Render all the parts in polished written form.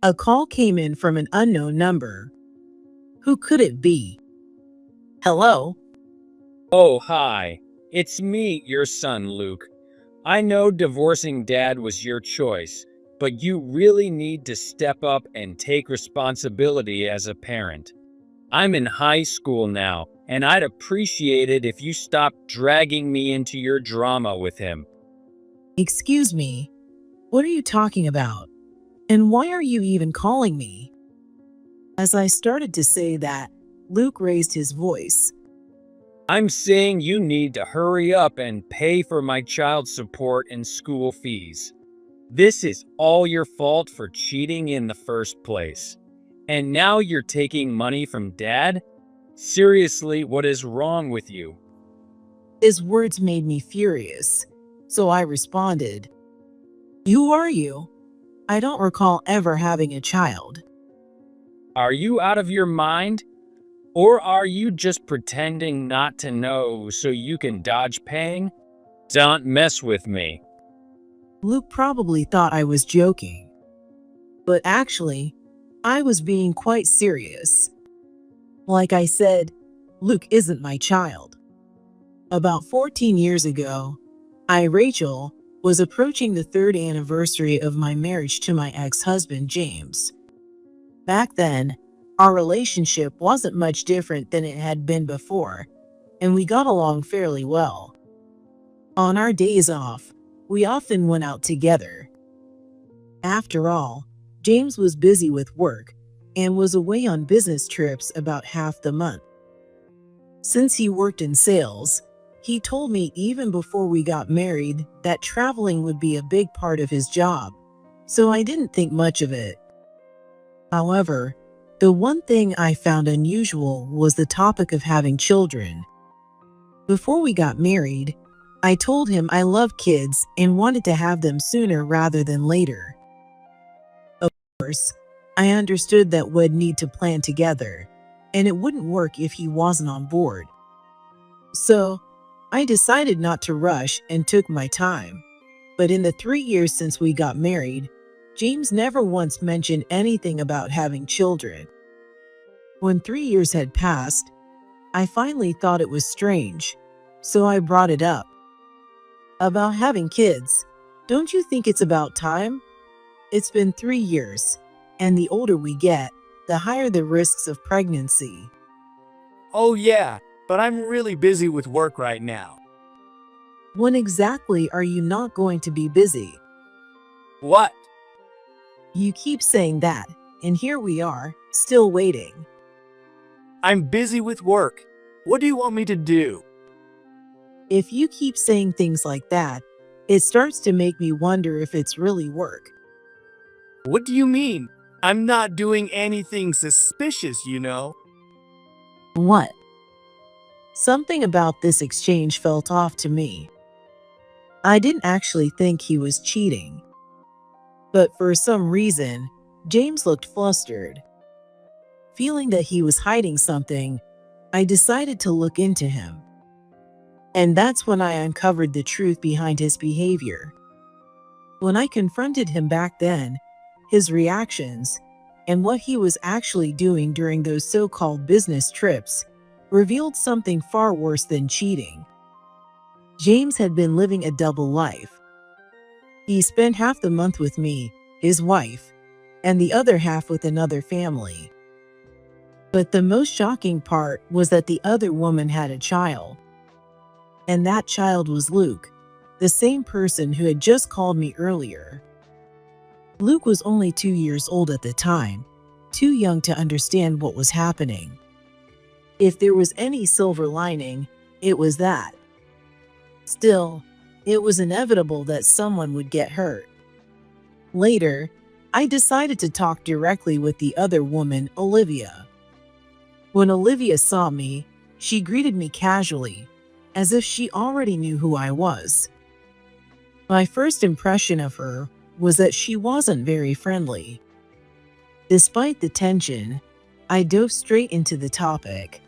A call came in from an unknown number. Who could it be? Hello? Oh, hi. It's me, your son, Luke. I know divorcing dad was your choice, but you really need to step up and take responsibility as a parent. I'm in high school now, and I'd appreciate it if you stopped dragging me into your drama with him. Excuse me. What are you talking about? And why are you even calling me? As I started to say that, Luke raised his voice. I'm saying you need to hurry up and pay for my child support and school fees. This is all your fault for cheating in the first place. And now you're taking money from dad? Seriously, what is wrong with you? His words made me furious, so I responded, "Who are you? I don't recall ever having a child." Are you out of your mind? Or are you just pretending not to know so you can dodge paying? Don't mess with me. Luke probably thought I was joking, but actually, I was being quite serious. Like I said, Luke isn't my child. About 14 years ago, I, Rachel, was approaching the third anniversary of my marriage to my ex-husband, James. Back then, our relationship wasn't much different than it had been before, and we got along fairly well. On our days off, we often went out together. After all, James was busy with work and was away on business trips about half the month. Since he worked in sales, he told me even before we got married that traveling would be a big part of his job, so I didn't think much of it. However, the one thing I found unusual was the topic of having children. Before we got married, I told him I loved kids and wanted to have them sooner rather than later. Of course, I understood that we'd need to plan together, and it wouldn't work if he wasn't on board. So, I decided not to rush and took my time. But in the 3 years since we got married, James never once mentioned anything about having children. When 3 years had passed, I finally thought it was strange, so I brought it up. About having kids, don't you think it's about time? It's been 3 years, and the older we get, the higher the risks of pregnancy. Oh yeah, but I'm really busy with work right now. When exactly are you not going to be busy? What? You keep saying that, and here we are, still waiting. I'm busy with work. What do you want me to do? If you keep saying things like that, it starts to make me wonder if it's really work. What do you mean? I'm not doing anything suspicious, you know. What? Something about this exchange felt off to me. I didn't actually think he was cheating. But for some reason, James looked flustered. Feeling that he was hiding something, I decided to look into him. And that's when I uncovered the truth behind his behavior. When I confronted him back then, his reactions, and what he was actually doing during those so-called business trips revealed something far worse than cheating. James had been living a double life. He spent half the month with me, his wife, and the other half with another family. But the most shocking part was that the other woman had a child. And that child was Luke, the same person who had just called me earlier. Luke was only 2 years old at the time, too young to understand what was happening. If there was any silver lining, it was that. Still, it was inevitable that someone would get hurt. Later, I decided to talk directly with the other woman, Olivia. When Olivia saw me, she greeted me casually, as if she already knew who I was. My first impression of her was that she wasn't very friendly. Despite the tension, I dove straight into the topic.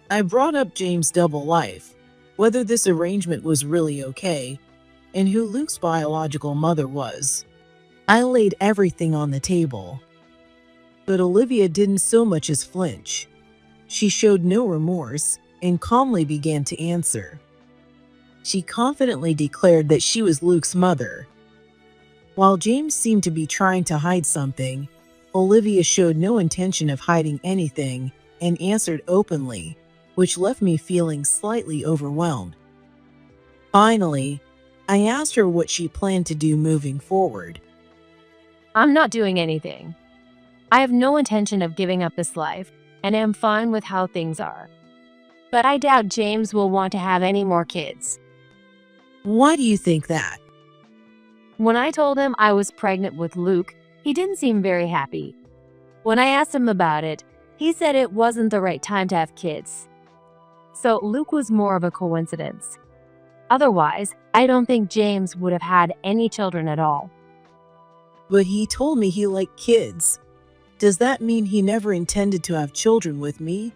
I brought up James' double life, whether this arrangement was really okay, and who Luke's biological mother was. I laid everything on the table. But Olivia didn't so much as flinch. She showed no remorse and calmly began to answer. She confidently declared that she was Luke's mother. While James seemed to be trying to hide something, Olivia showed no intention of hiding anything and answered openly, which left me feeling slightly overwhelmed. Finally, I asked her what she planned to do moving forward. I'm not doing anything. I have no intention of giving up this life, and am fine with how things are. But I doubt James will want to have any more kids. Why do you think that? When I told him I was pregnant with Luke, he didn't seem very happy. When I asked him about it, he said it wasn't the right time to have kids. So Luke was more of a coincidence. Otherwise, I don't think James would have had any children at all. But he told me he liked kids. Does that mean he never intended to have children with me?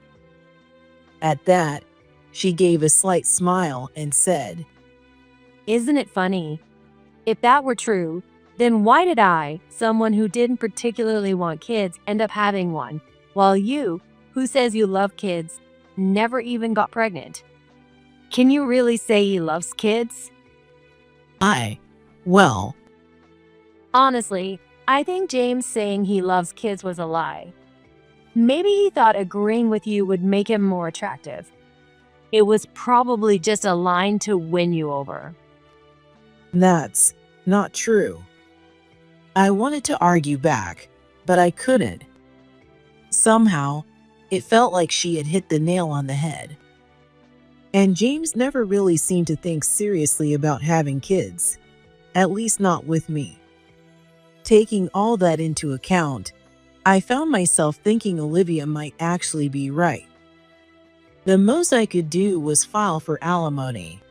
At that, she gave a slight smile and said, Isn't it funny? If that were true, then why did I, someone who didn't particularly want kids, end up having one, while you, who says you love kids, never even got pregnant? Can you really say he loves kids? Well, Honestly, I think James saying he loves kids was a lie. Maybe he thought agreeing with you would make him more attractive. It was probably just a line to win you over. that's not true. I wanted to argue back, but I couldn't. Somehow, it felt like she had hit the nail on the head. And James never really seemed to think seriously about having kids, at least not with me. Taking all that into account, I found myself thinking Olivia might actually be right. The most I could do was file for alimony.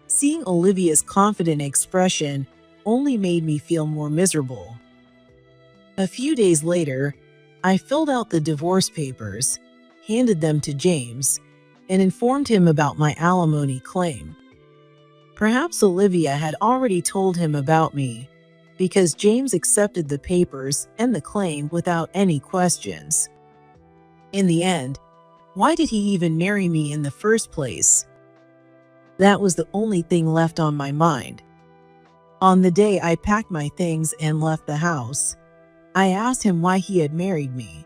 Seeing Olivia's confident expression only made me feel more miserable. A few days later, I filled out the divorce papers, handed them to James, and informed him about my alimony claim. Perhaps Olivia had already told him about me, because James accepted the papers and the claim without any questions. In the end, why did he even marry me in the first place? That was the only thing left on my mind. On the day I packed my things and left the house, I asked him why he had married me.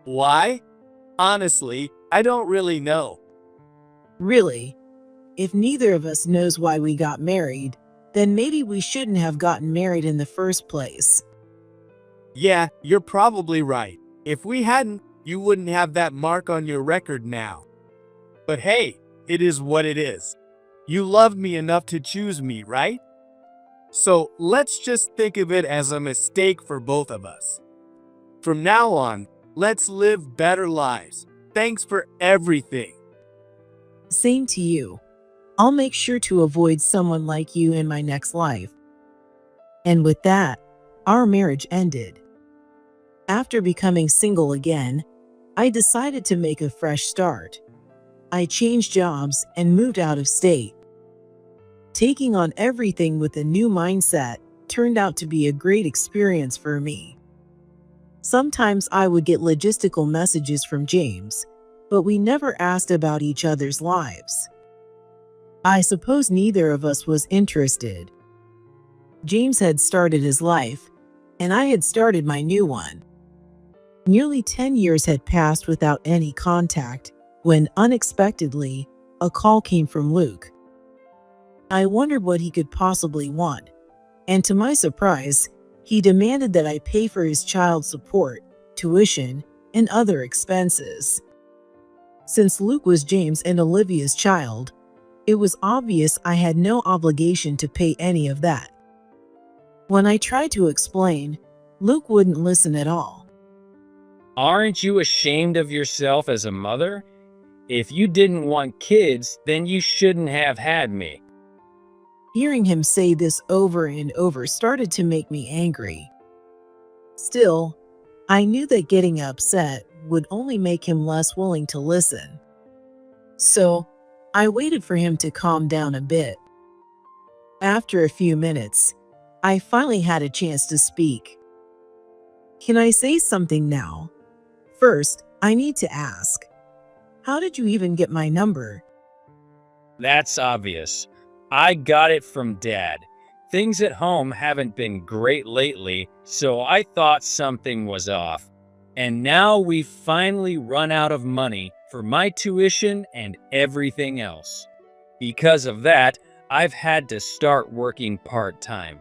Why? Honestly, I don't really know. Really, if neither of us knows why we got married, then maybe we shouldn't have gotten married in the first place. Yeah, you're probably right. If we hadn't, you wouldn't have that mark on your record now. But hey, it is what it is. You loved me enough to choose me, right? So let's just think of it as a mistake for both of us. From now on, let's live better lives. Thanks for everything. Same to you. I'll make sure to avoid someone like you in my next life. And with that, our marriage ended. After becoming single again, I decided to make a fresh start. I changed jobs and moved out of state. Taking on everything with a new mindset turned out to be a great experience for me. Sometimes I would get logistical messages from James, but we never asked about each other's lives. I suppose neither of us was interested. James had started his life, and I had started my new one. Nearly 10 years had passed without any contact when, unexpectedly, a call came from Luke. I wondered what he could possibly want, and to my surprise, he demanded that I pay for his child support, tuition, and other expenses. Since Luke was James and Olivia's child, it was obvious I had no obligation to pay any of that. When I tried to explain, Luke wouldn't listen at all. Aren't you ashamed of yourself as a mother? If you didn't want kids, then you shouldn't have had me. Hearing him say this over and over started to make me angry. Still, I knew that getting upset would only make him less willing to listen. So, I waited for him to calm down a bit. After a few minutes, I finally had a chance to speak. Can I say something now? First, I need to ask, how did you even get my number? That's obvious. I got it from Dad. Things at home haven't been great lately, so I thought something was off. And now we've finally run out of money for my tuition and everything else. Because of that, I've had to start working part-time.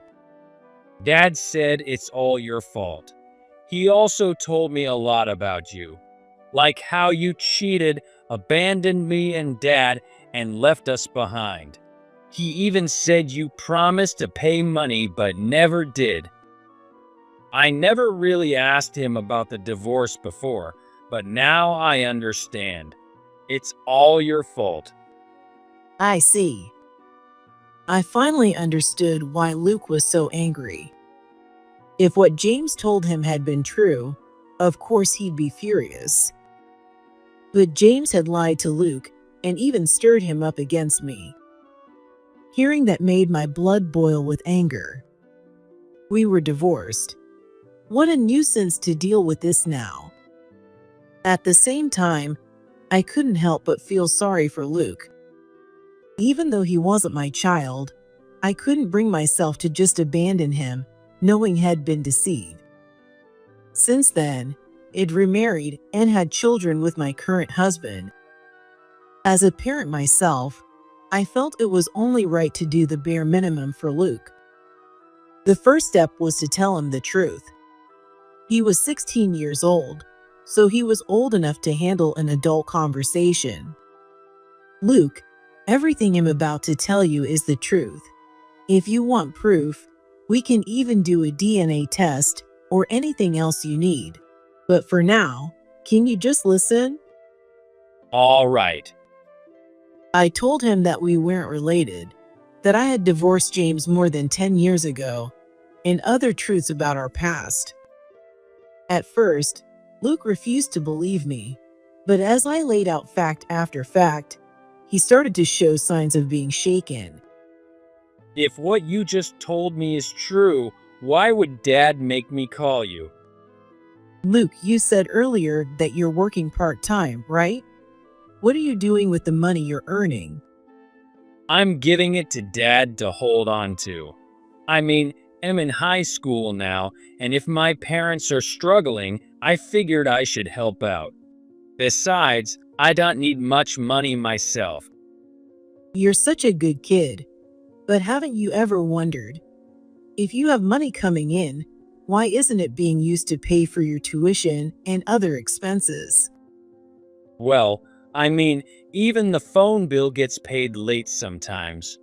Dad said it's all your fault. He also told me a lot about you, like how you cheated, abandoned me and Dad, and left us behind. He even said you promised to pay money but never did. I never really asked him about the divorce before, but now I understand. It's all your fault. I see. I finally understood why Luke was so angry. If what James told him had been true, of course he'd be furious. But James had lied to Luke and even stirred him up against me. Hearing that made my blood boil with anger. We were divorced. What a nuisance to deal with this now. At the same time, I couldn't help but feel sorry for Luke. Even though he wasn't my child, I couldn't bring myself to just abandon him, knowing he'd been deceived. Since then, I'd remarried and had children with my current husband. As a parent myself, I felt it was only right to do the bare minimum for Luke. The first step was to tell him the truth. He was 16 years old, so he was old enough to handle an adult conversation. Luke, everything I'm about to tell you is the truth. If you want proof, we can even do a DNA test or anything else you need. But for now, can you just listen? All right. I told him that we weren't related, that I had divorced James more than 10 years ago, and other truths about our past. At first, Luke refused to believe me, but as I laid out fact after fact, he started to show signs of being shaken. If what you just told me is true, why would Dad make me call you? Luke, you said earlier that you're working part-time, right? What are you doing with the money you're earning? I'm giving it to Dad to hold on to. I mean, I'm in high school now, and if my parents are struggling, I figured I should help out. Besides, I don't need much money myself. You're such a good kid, but haven't you ever wondered, if you have money coming in, why isn't it being used to pay for your tuition and other expenses? Well, I mean, even the phone bill gets paid late sometimes.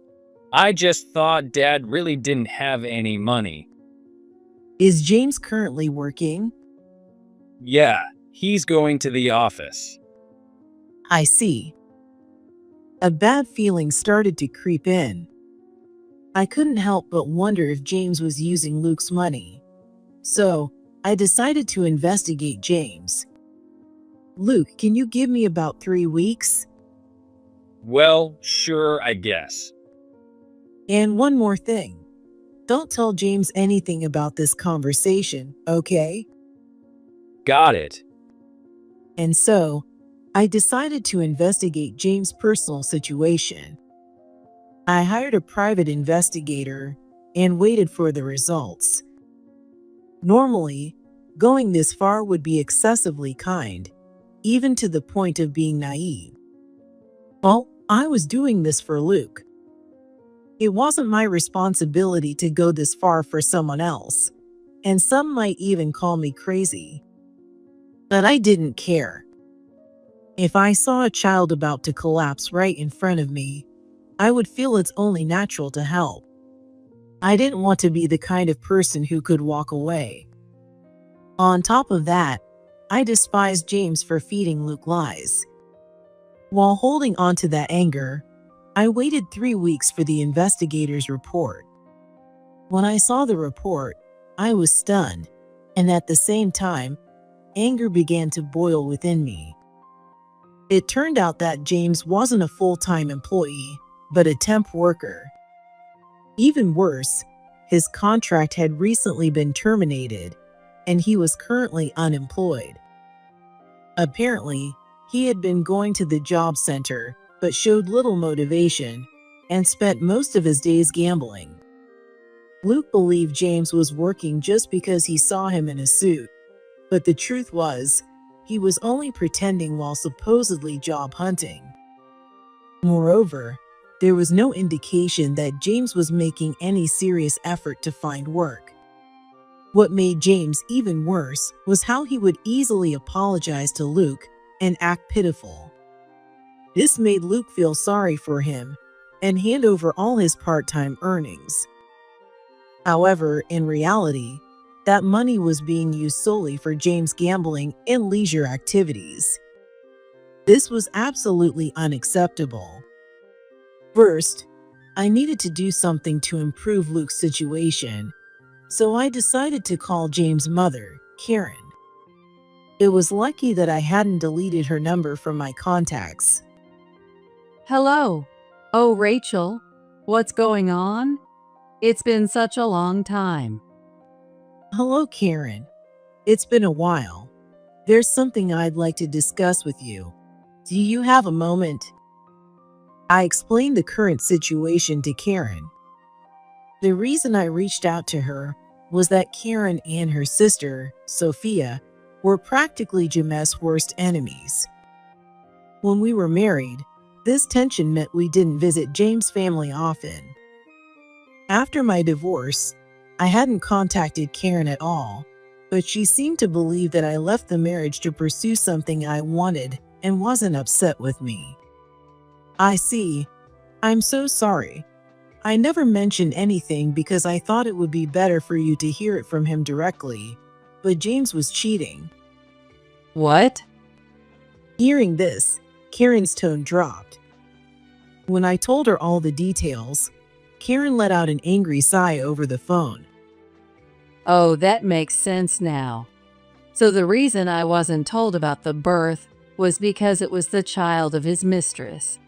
I just thought Dad really didn't have any money. Is James currently working? Yeah, he's going to the office. I see. A bad feeling started to creep in. I couldn't help but wonder if James was using Luke's money. So, I decided to investigate James. Luke, can you give me about 3 weeks? Well, sure, I guess. And one more thing. Don't tell James anything about this conversation, okay? Got it. And so, I decided to investigate James' personal situation. I hired a private investigator and waited for the results. Normally, going this far would be excessively kind, even to the point of being naive. Well, I was doing this for Luke. It wasn't my responsibility to go this far for someone else, and some might even call me crazy. But I didn't care. If I saw a child about to collapse right in front of me, I would feel it's only natural to help. I didn't want to be the kind of person who could walk away. On top of that, I despised James for feeding Luke lies. While holding on to that anger, I waited 3 weeks for the investigator's report. When I saw the report, I was stunned, and at the same time, anger began to boil within me. It turned out that James wasn't a full-time employee, but a temp worker. Even worse, his contract had recently been terminated and he was currently unemployed. Apparently, he had been going to the job center but showed little motivation and spent most of his days gambling. Luke believed James was working just because he saw him in a suit, but the truth was, he was only pretending while supposedly job hunting. Moreover, there was no indication that James was making any serious effort to find work. What made James even worse was how he would easily apologize to Luke and act pitiful. This made Luke feel sorry for him and hand over all his part-time earnings. However, in reality, that money was being used solely for James' gambling and leisure activities. This was absolutely unacceptable. First, I needed to do something to improve Luke's situation, so I decided to call James' mother, Karen. It was lucky that I hadn't deleted her number from my contacts. Hello. Oh, Rachel, what's going on? It's been such a long time. Hello, Karen. It's been a while. There's something I'd like to discuss with you. Do you have a moment? I explained the current situation to Karen. The reason I reached out to her was that Karen and her sister, Sophia, were practically James' worst enemies. When we were married, this tension meant we didn't visit James' family often. After my divorce, I hadn't contacted Karen at all, but she seemed to believe that I left the marriage to pursue something I wanted and wasn't upset with me. I see. I'm so sorry. I never mentioned anything because I thought it would be better for you to hear it from him directly, but James was cheating. What? Hearing this, Karen's tone dropped. When I told her all the details, Karen let out an angry sigh over the phone. Oh, that makes sense now. So the reason I wasn't told about the birth was because it was the child of his mistress.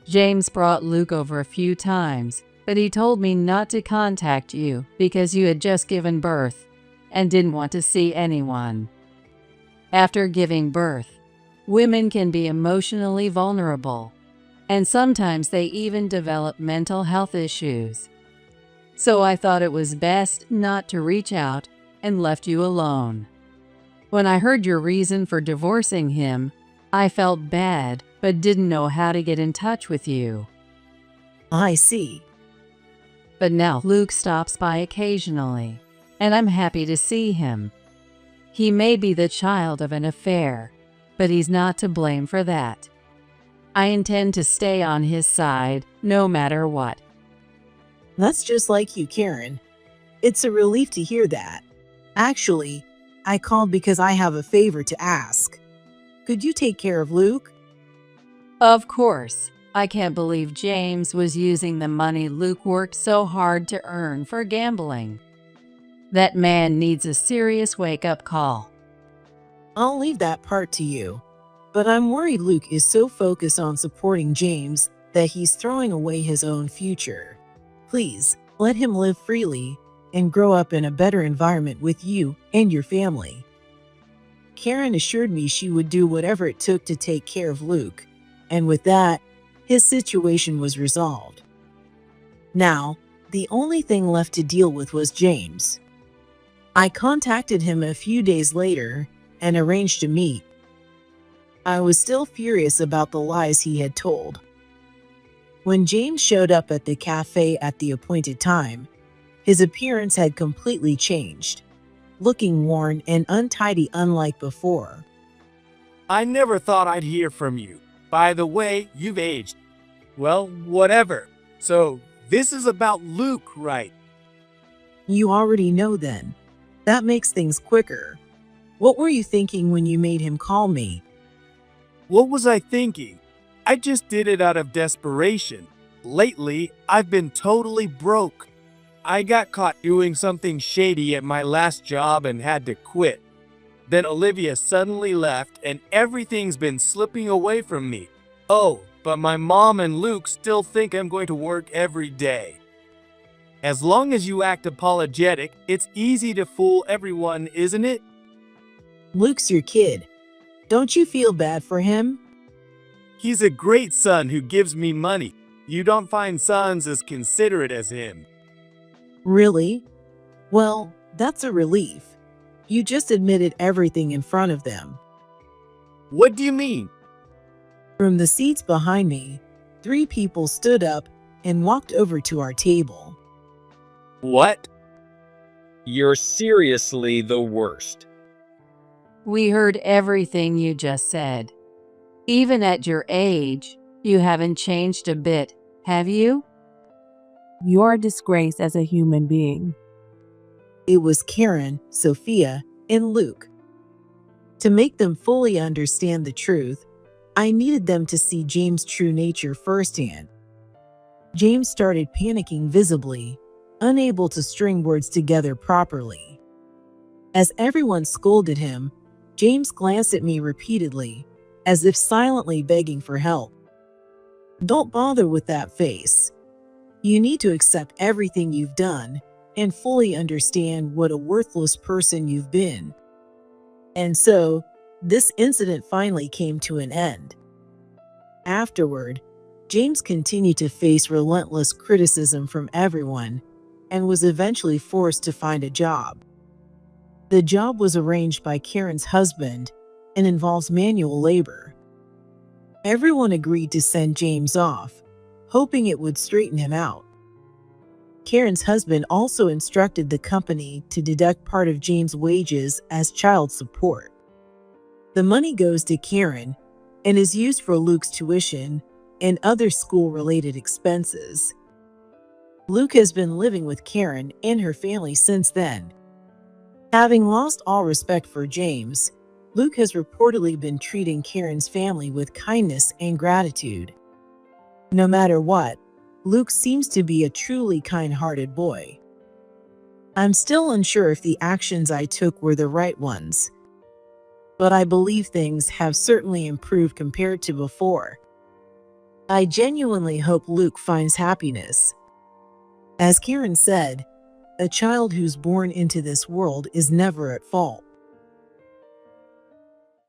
James brought Luke over a few times, but he told me not to contact you because you had just given birth and didn't want to see anyone. After giving birth, women can be emotionally vulnerable, and sometimes they even develop mental health issues. So I thought it was best not to reach out and left you alone. When I heard your reason for divorcing him, I felt bad but didn't know how to get in touch with you. I see. But now Luke stops by occasionally, and I'm happy to see him. He may be the child of an affair, but he's not to blame for that. I intend to stay on his side no matter what. That's just like you, Karen. It's a relief to hear that. Actually, I called because I have a favor to ask. Could you take care of Luke? Of course. I can't believe James was using the money Luke worked so hard to earn for gambling. That man needs a serious wake-up call. I'll leave that part to you. But I'm worried Luke is so focused on supporting James that he's throwing away his own future. Please, let him live freely and grow up in a better environment with you and your family. Karen assured me she would do whatever it took to take care of Luke, and with that, his situation was resolved. Now, the only thing left to deal with was James. I contacted him a few days later and arranged to meet. I was still furious about the lies he had told. When James showed up at the cafe at the appointed time, his appearance had completely changed, looking worn and untidy unlike before. I never thought I'd hear from you. By the way, you've aged. Well, whatever. So, this is about Luke, right? You already know then. That makes things quicker. What were you thinking when you made him call me? What was I thinking? I just did it out of desperation. Lately, I've been totally broke. I got caught doing something shady at my last job and had to quit. Then Olivia suddenly left and everything's been slipping away from me. Oh, but my mom and Luke still think I'm going to work every day. As long as you act apologetic, it's easy to fool everyone, isn't it? Luke's your kid. Don't you feel bad for him? He's a great son who gives me money. You don't find sons as considerate as him. Really? Well, that's a relief. You just admitted everything in front of them. What do you mean? From the seats behind me, 3 people stood up and walked over to our table. What? You're seriously the worst. We heard everything you just said. Even at your age, you haven't changed a bit, have you? You're a disgrace as a human being. It was Karen, Sophia, and Luke. To make them fully understand the truth, I needed them to see James' true nature firsthand. James started panicking visibly, unable to string words together properly. As everyone scolded him, James glanced at me repeatedly, as if silently begging for help. Don't bother with that face. You need to accept everything you've done and fully understand what a worthless person you've been. And so, this incident finally came to an end. Afterward, James continued to face relentless criticism from everyone and was eventually forced to find a job. The job was arranged by Karen's husband and involves manual labor. Everyone agreed to send James off, hoping it would straighten him out. Karen's husband also instructed the company to deduct part of James' wages as child support. The money goes to Karen and is used for Luke's tuition and other school-related expenses. Luke has been living with Karen and her family since then. Having lost all respect for James, Luke has reportedly been treating Karen's family with kindness and gratitude. No matter what, Luke seems to be a truly kind-hearted boy. I'm still unsure if the actions I took were the right ones, but I believe things have certainly improved compared to before. I genuinely hope Luke finds happiness. As Karen said, a child who's born into this world is never at fault.